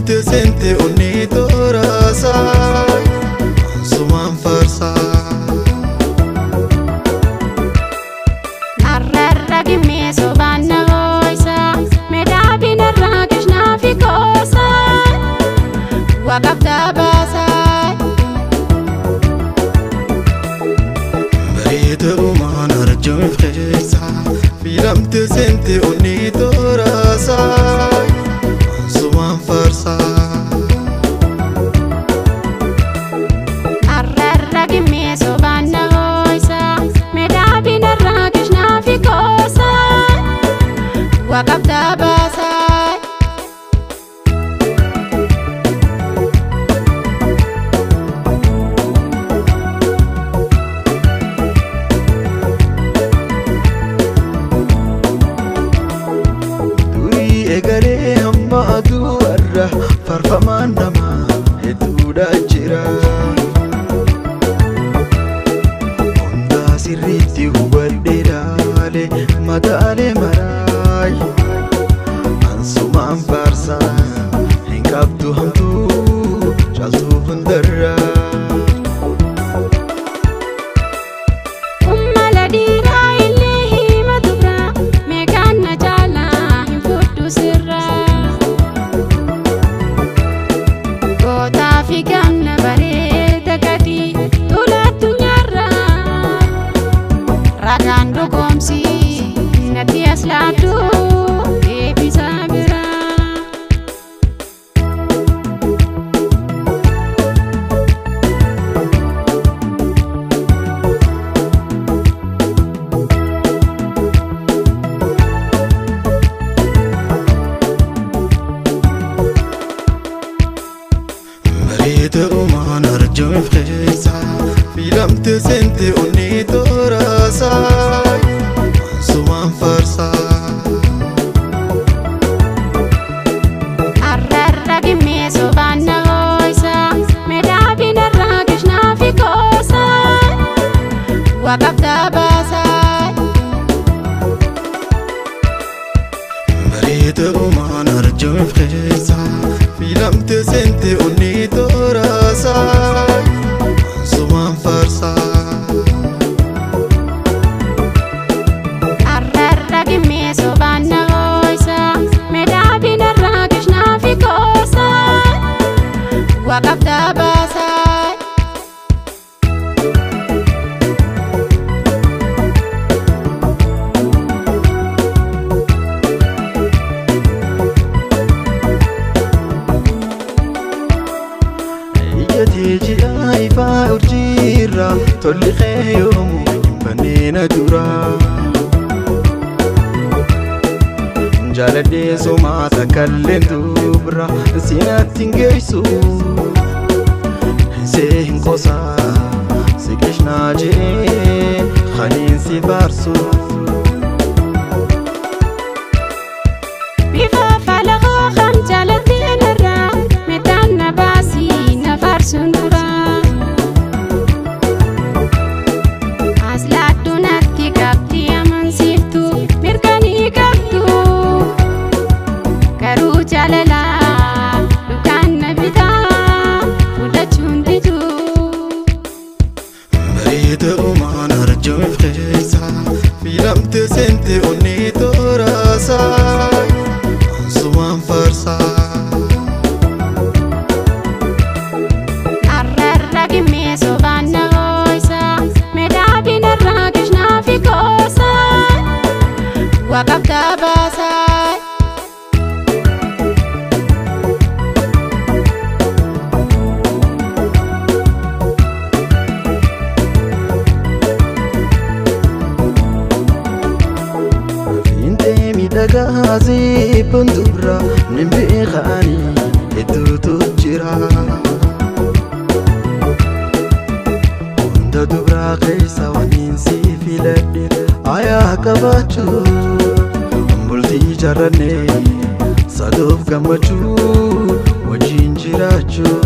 sente onni torasa suman farsa arrarra gimme sobanna hoysa medabina rakishna fi kosa waqabda basa بريد وما نرجو مفخيسا في لم سنتي onni torasa suman farsa arrarra gimme sobanna hoysa medabina rakishna fi kosa waqabda basa egalee hamma aduu warra farfamaan namaa hedduudha jira hundaa sirriitti hubadhee dhaale mataalee maraay ansumaan faarsaa hin qabdu hamtuu caaltuu hundarraa Ragando gomsi nati asladu ebisa bira بريد وما نرجو مفخيسا في لم سنتي onni torasa suman farsa arrarra gimme sobanna hoysa medabina rakishna fi kosa waqabda basa بريد وما نرجو مفخيسا في لم سنتي onni torasa suman farsa arrarra gimme sobanna hoysa medabina rakishna fi kosa waqabda basa تيجي عيفا أرجيرا تولي خيوم بنينا دورا جالدي سوما تكلم دوبرا سينا تنجيسو سيهن قصا سيكش ناجي خلين سيبارسو بيفا فلغو خمجالتي نرا متان باسي سنورا أصلات نكتي كابتي أمن سيفتو مركني كابتو كارو جاللا لكان نبتا ودجون دجو بريد وما نرجو مفخيسا في لم سنتي onni torasa suman farsa gimme sobanna hoysa medabina rakishna fi kosa waqabda basa finte midagazi bundura nimbi khani etutu jira dubra keessa waniin si filadhe ayaa qabaachuu bultii jarranne sadoof gammachuu wajjin jiraachuu